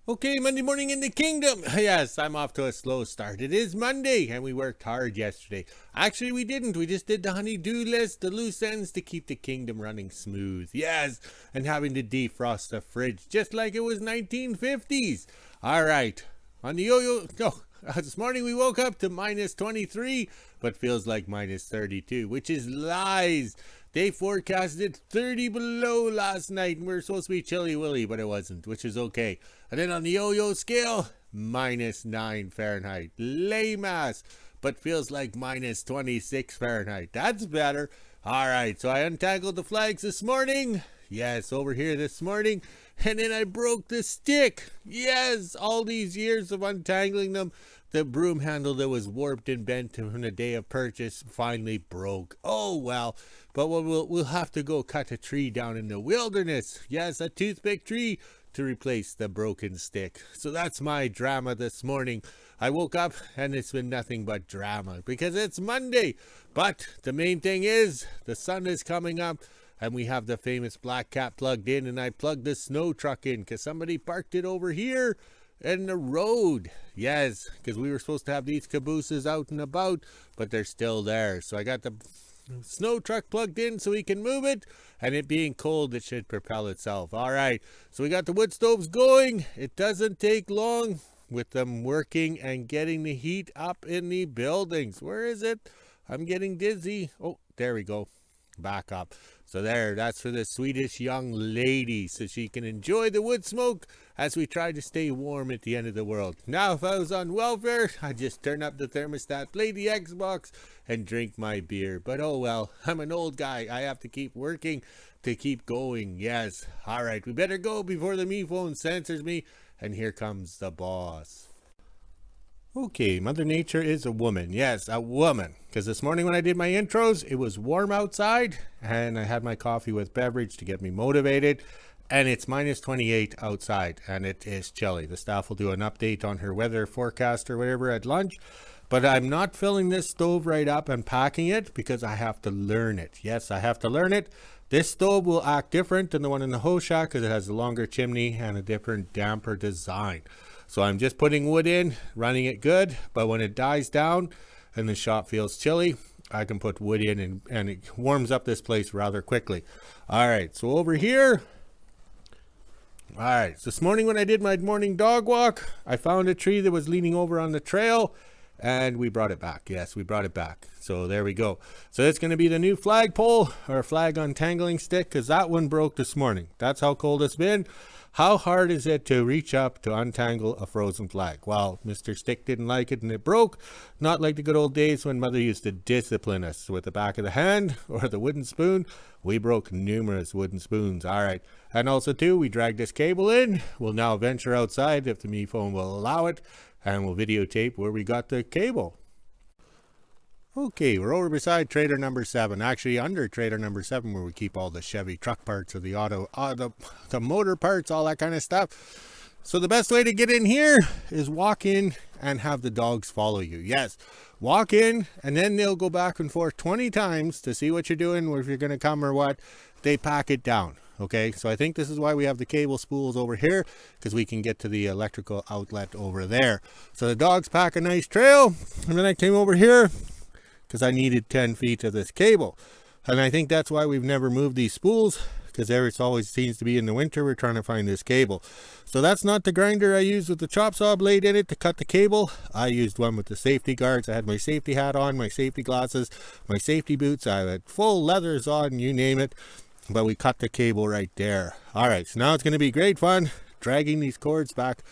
Okay, Monday morning in the kingdom. Yes, I'm off to a slow start. It is Monday, and we worked hard yesterday. Actually, we didn't. We just did the honey-do list, the loose ends to keep the kingdom running smooth. Yes, and having to defrost the fridge just like it was 1950s. All right, on the yo-yo. No, this morning we woke up to minus 23, but feels like minus 32, which is lies. They forecasted 30 below last night, and we were supposed to be chilly willy, but it wasn't, which is okay. And then on the yo-yo scale, minus 9 Fahrenheit. Lame ass, but feels like minus 26 Fahrenheit. That's better. All right, so I untangled the flags this morning. Yes, over here this morning. And then I broke the stick. Yes, all these years of untangling them, the broom handle that was warped and bent from the day of purchase finally broke. Oh well, but we'll have to go cut a tree down in the wilderness. Yes, a toothpick tree to replace the broken stick. So that's my drama this morning. I woke up and it's been nothing but drama because it's Monday. But the main thing is the sun is coming up and we have the famous black cat plugged in, and I plugged the snow truck in because somebody parked it over here in the road. Yes, because we were supposed to have these cabooses out and about, but they're still there. So I got the snow truck plugged in so we can move it, and it being cold, it should propel itself. All right, so we got the wood stoves going. It doesn't take long with them working and getting the heat up in the buildings. Where is it? I'm getting dizzy. Oh, there we go. Back up. So there, that's for the Swedish young lady, so she can enjoy the wood smoke as we try to stay warm at the end of the world. Now, if I was on welfare, I'd just turn up the thermostat, play the Xbox, and drink my beer. But oh well, I'm an old guy. I have to keep working to keep going. Yes. All right, we better go before the me phone censors me. And here comes the boss. Okay, Mother Nature is a woman. Yes, a woman. Because this morning when I did my intros, it was warm outside, and I had my coffee with beverage to get me motivated, and it's minus 28 outside, and it is chilly. The staff will do an update on her weather forecast or whatever at lunch, but I'm not filling this stove right up and packing it because I have to learn it. Yes, I have to learn it. This stove will act different than the one in the hoe shack because it has a longer chimney and a different damper design. So I'm just putting wood in, running it good, but when it dies down and the shop feels chilly, I can put wood in and it warms up this place rather quickly. All right, so over here, all right, so this morning when I did my morning dog walk, I found a tree that was leaning over on the trail, and we brought it back. Yes, we brought it back. So there we go. So it's going to be the new flagpole or flag untangling stick because that one broke this morning. That's how cold it's been. How hard is it to reach up to untangle a frozen flag? Well, Mr. Stick didn't like it and it broke. Not like the good old days when Mother used to discipline us with the back of the hand or the wooden spoon. We broke numerous wooden spoons. All right. And also, too, we dragged this cable in. We'll now venture outside if the me phone will allow it, and we'll videotape where we got the cable. Okay, we're over beside trailer number 7, actually under trailer number 7 where we keep all the Chevy truck parts or the the motor parts, all that kind of stuff. So the best way to get in here is walk in and have the dogs follow you. Yes, walk in and then they'll go back and forth 20 times to see what you're doing or if you're going to come or what. They pack it down. Okay, so I think this is why we have the cable spools over here because we can get to the electrical outlet over there. So the dogs pack a nice trail and then I came over here because I needed 10 feet of this cable. And I think that's why we've never moved these spools, because there it always seems to be in the winter we're trying to find this cable. So that's not the grinder I used with the chop saw blade in it to cut the cable. I used one with the safety guards. I had my safety hat on, my safety glasses, my safety boots. I had full leathers on, you name it. But we cut the cable right there. All right, so now it's going to be great fun dragging these cords back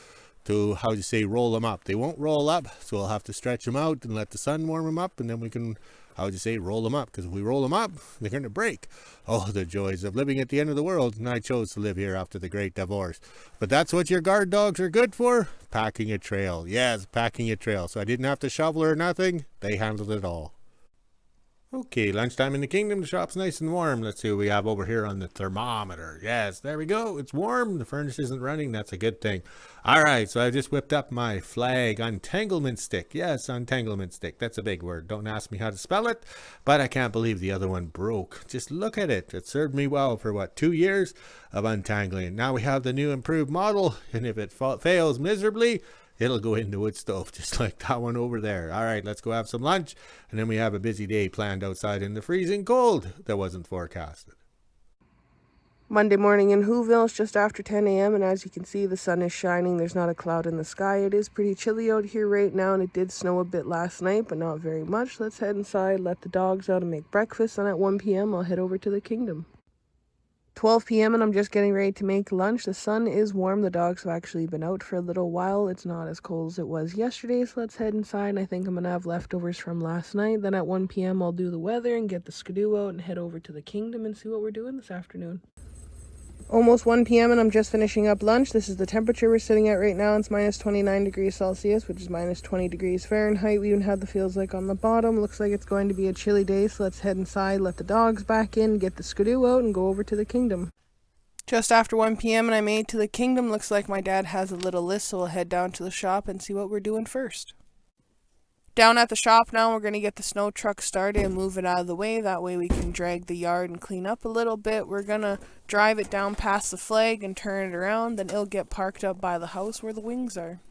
to, how to say, roll them up. They won't roll up, so we'll have to stretch them out and let the sun warm them up, and then we can, how to say, roll them up, because if we roll them up, they're going to break. Oh, the joys of living at the end of the world, and I chose to live here after the great divorce. But that's what your guard dogs are good for, packing a trail. Yes, packing a trail. So I didn't have to shovel or nothing. They handled it all. Okay, lunchtime in the kingdom. The shop's nice and warm. Let's see what we have over here on the thermometer. Yes, there we go. It's warm. The furnace isn't running. That's a good thing. All right, so I just whipped up my flag untanglement stick. Yes, untanglement stick. That's a big word. Don't ask me how to spell it, but I can't believe the other one broke. Just look at it. It served me well for what, 2 years of untangling. Now we have the new improved model, and if it fails miserably, it'll go in the wood stove just like that one over there. All right, let's go have some lunch. And then we have a busy day planned outside in the freezing cold that wasn't forecasted. Monday morning in WHO-ville, it's just after 10 a.m. and as you can see, the sun is shining. There's not a cloud in the sky. It is pretty chilly out here right now, and it did snow a bit last night, but not very much. Let's head inside, let the dogs out and make breakfast, and at 1 p.m. I'll head over to the kingdom. 12 p.m. and I'm just getting ready to make lunch. The sun is warm. The dogs have actually been out for a little while. It's not as cold as it was yesterday, so let's head inside. I think I'm going to have leftovers from last night. Then at 1 p.m. I'll do the weather and get the skidoo out and head over to the kingdom and see what we're doing this afternoon. Almost 1 p.m. and I'm just finishing up lunch. This is the temperature we're sitting at right now. It's minus 29 degrees Celsius, which is minus 20 degrees Fahrenheit. We even have the feels like on the bottom. Looks like it's going to be a chilly day, so let's head inside, let the dogs back in, get the skidoo out, and go over to the kingdom. Just after 1 p.m. and I made to the kingdom. Looks like my dad has a little list, so we'll head down to the shop and see what we're doing first. Down at the shop now, we're going to get the snow truck started and move it out of the way. That way we can drag the yard and clean up a little bit. We're going to drive it down past the flag and turn it around. Then it'll get parked up by the house where the wings are.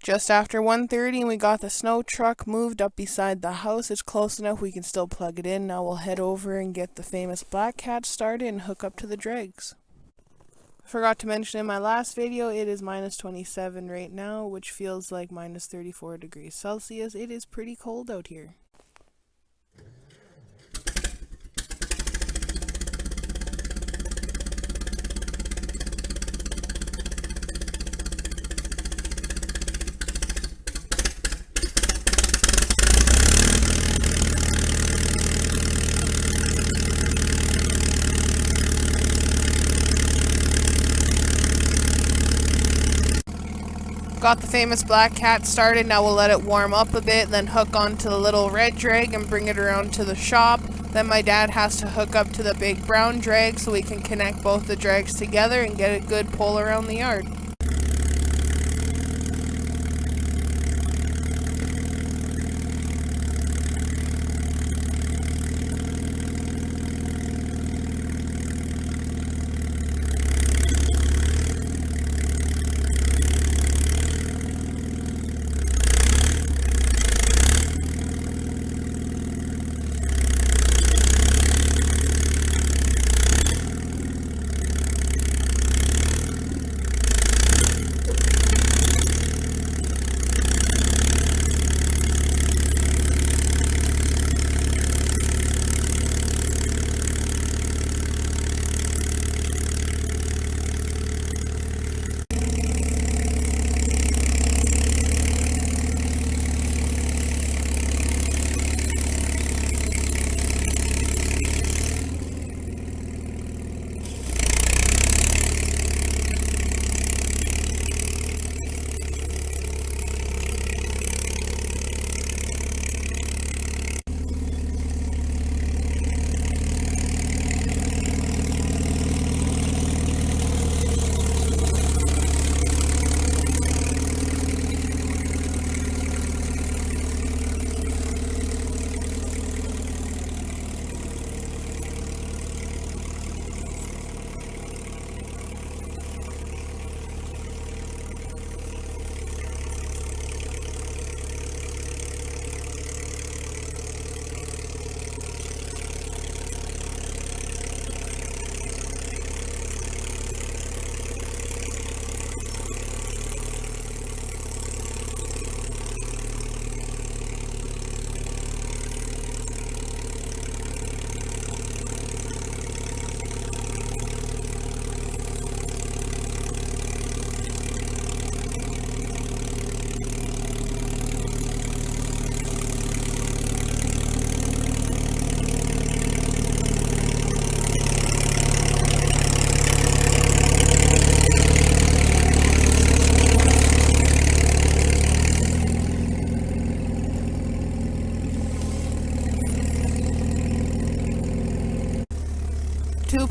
Just after 1:30 and we got the snow truck moved up beside the house. It's close enough we can still plug it in. Now we'll head over and get the famous black cat started and hook up to the dregs. Forgot to mention in my last video, it is minus 27 right now, which feels like minus 34 degrees Celsius. It is pretty cold out here. Got the famous black cat started. Now we'll let it warm up a bit, then hook onto the little red drag and bring it around to the shop. Then my dad has to hook up to the big brown drag so we can connect both the drags together and get a good pull around the yard.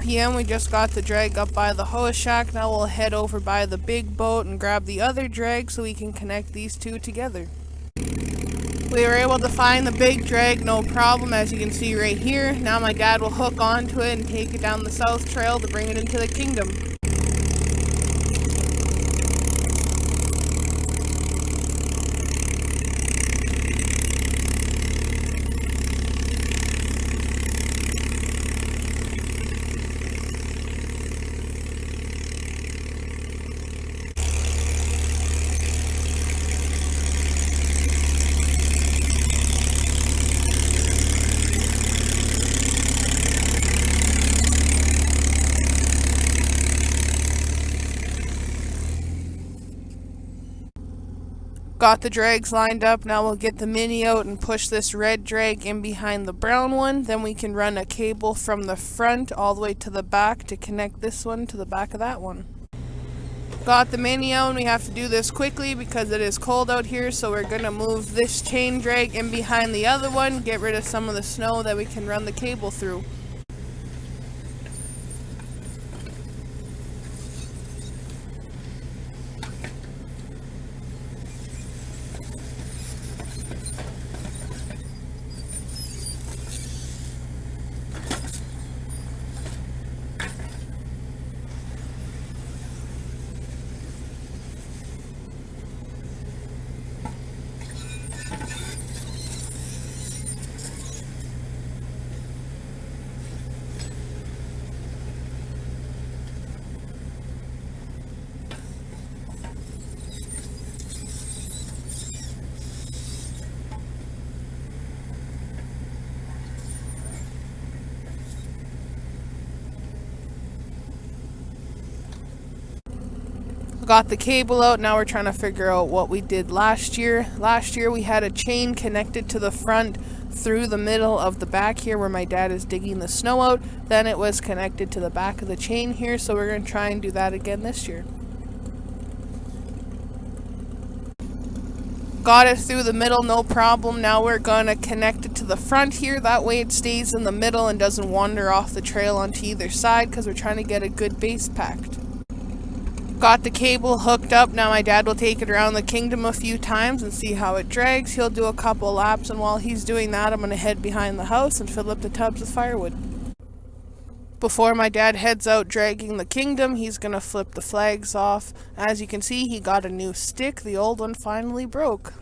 p.m. We just got the drag up by the hose shack. Now we'll head over by the big boat and grab the other drag so we can connect these two together. We were able to find the big drag, no problem, as you can see right here. Now my dad will hook onto it and take it down the south trail to bring it into the kingdom. Got the drags lined up. Now we'll get the mini out and push this red drag in behind the brown one. Then we can run a cable from the front all the way to the back to connect this one to the back of that one. Got the mini out, and we have to do this quickly because it is cold out here, so we're going to move this chain drag in behind the other one, get rid of some of the snow that we can run the cable through. Got the cable out. Now we're trying to figure out what we did last year. Last year we had a chain connected to the front through the middle of the back here where my dad is digging the snow out. Then it was connected to the back of the chain here, so we're going to try and do that again this year. Got it through the middle, no problem. Now we're going to connect it to the front here. That way it stays in the middle and doesn't wander off the trail onto either side, because we're trying to get a good base packed. Got the cable hooked up. Now my dad will take it around the kingdom a few times and see how it drags. He'll do a couple laps, and while he's doing that, I'm going to head behind the house and fill up the tubs with firewood. Before my dad heads out dragging the kingdom, he's going to flip the flags off. As you can see, he got a new stick. The old one finally broke.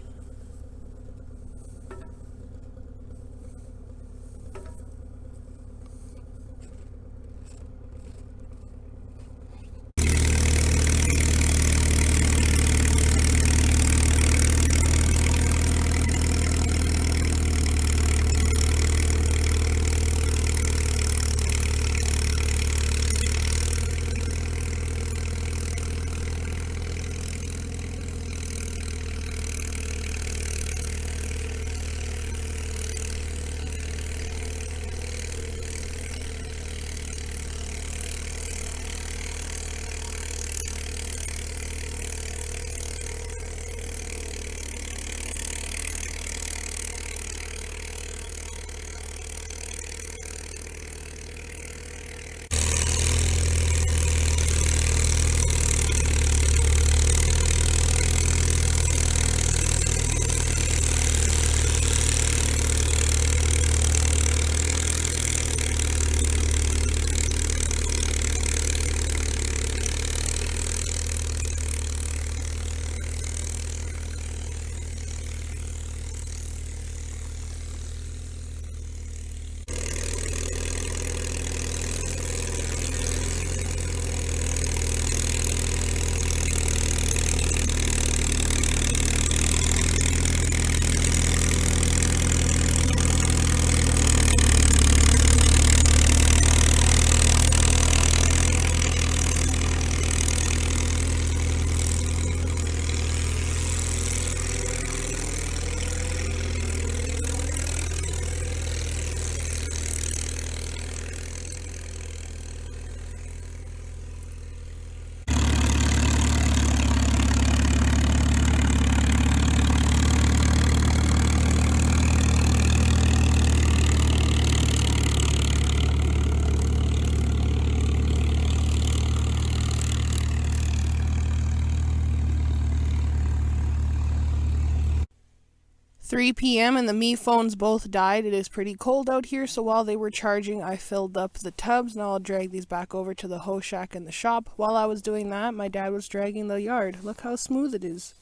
"3 p.m. and the Me phones both died. It is pretty cold out here, so while they were charging, I filled up the tubs. Now I'll drag these back over to the hoe shack in the shop. While I was doing that, my dad was dragging the yard. Look how smooth it is.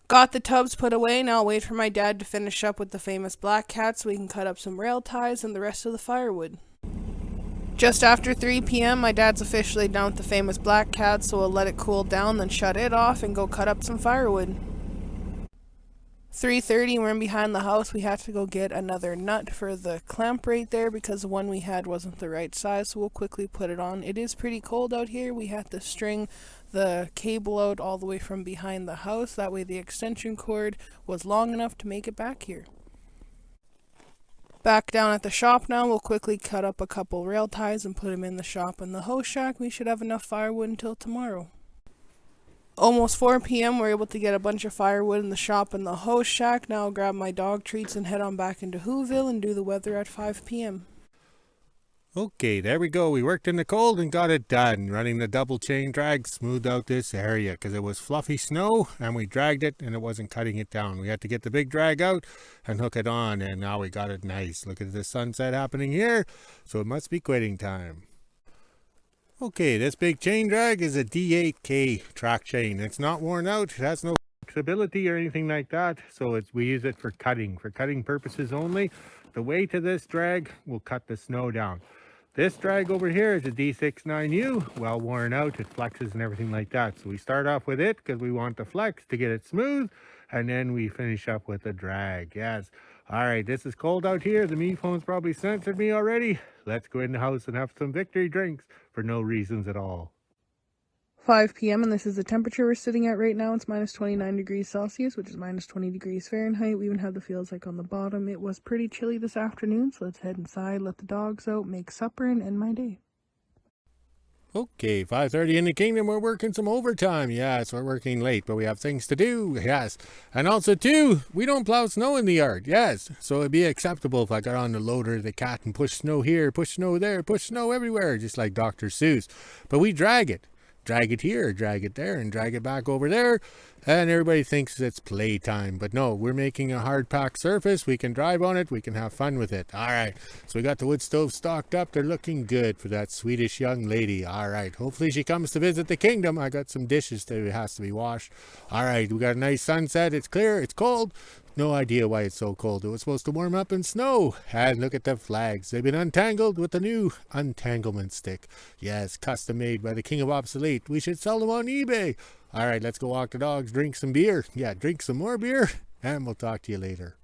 Got the tubs put away. Now I'll wait for my dad to finish up with the famous black cat so we can cut up some rail ties and the rest of the firewood. Just after 3 p.m., my dad's officially done with the famous black cat, so we'll let it cool down, then shut it off and go cut up some firewood. 3:30, we're in behind the house. We had to go get another nut for the clamp right there because the one we had wasn't the right size, so we'll quickly put it on. It is pretty cold out here. We had to string the cable out all the way from behind the house. That way the extension cord was long enough to make it back here. Back down at the shop now, we'll quickly cut up a couple rail ties and put them in the shop and the hoe shack. We should have enough firewood until tomorrow. Almost 4 p.m. we're able to get a bunch of firewood in the shop and the hoe shack. Now I'll grab my dog treats and head on back into WHO-ville and do the weather at 5 p.m. Okay, there we go. We worked in the cold and got it done. Running the double chain drag smoothed out this area because it was fluffy snow and we dragged it and it wasn't cutting it down. We had to get the big drag out and hook it on, and now we got it nice. Look at the sunset happening here, so it must be quitting time. Okay, this big chain drag is a D8K track chain. It's not worn out. It has no flexibility or anything like that, so we use it for cutting purposes only. The weight of this drag will cut the snow down. This drag over here is a D69U, well worn out. It flexes and everything like that. So we start off with it because we want the flex to get it smooth, and then we finish up with the drag. Yes. All right, this is cold out here. The Me phone's probably censored me already. Let's go in the house and have some victory drinks for no reasons at all. 5 p.m. and this is the temperature we're sitting at right now. It's minus 29 degrees Celsius, which is minus 20 degrees Fahrenheit. We even have the feels like on the bottom. It was pretty chilly this afternoon, so let's head inside, let the dogs out, make supper, and end my day. Okay, 5:30 in the kingdom. We're working some overtime. Yes, we're working late, but we have things to do. Yes. And also, too, we don't plow snow in the yard. Yes. So it'd be acceptable if I got on the loader of the cat and push snow here, push snow there, push snow everywhere, just like Dr. Seuss. But we drag it. Drag it here, drag it there, and drag it back over there. And everybody thinks it's playtime. But no, we're making a hard packed surface. We can drive on it. We can have fun with it. All right. So we got the wood stove stocked up. They're looking good for that Swedish young lady. All right. Hopefully she comes to visit the kingdom. I got some dishes that has to be washed. All right. We got a nice sunset. It's clear. It's cold. No idea why it's so cold. It was supposed to warm up in snow. And look at the flags. They've been untangled with the new untanglement stick. Yes, custom made by the king of obsolete. We should sell them on eBay. All right, let's go walk the dogs, drink some beer. Yeah, drink some more beer. And we'll talk to you later.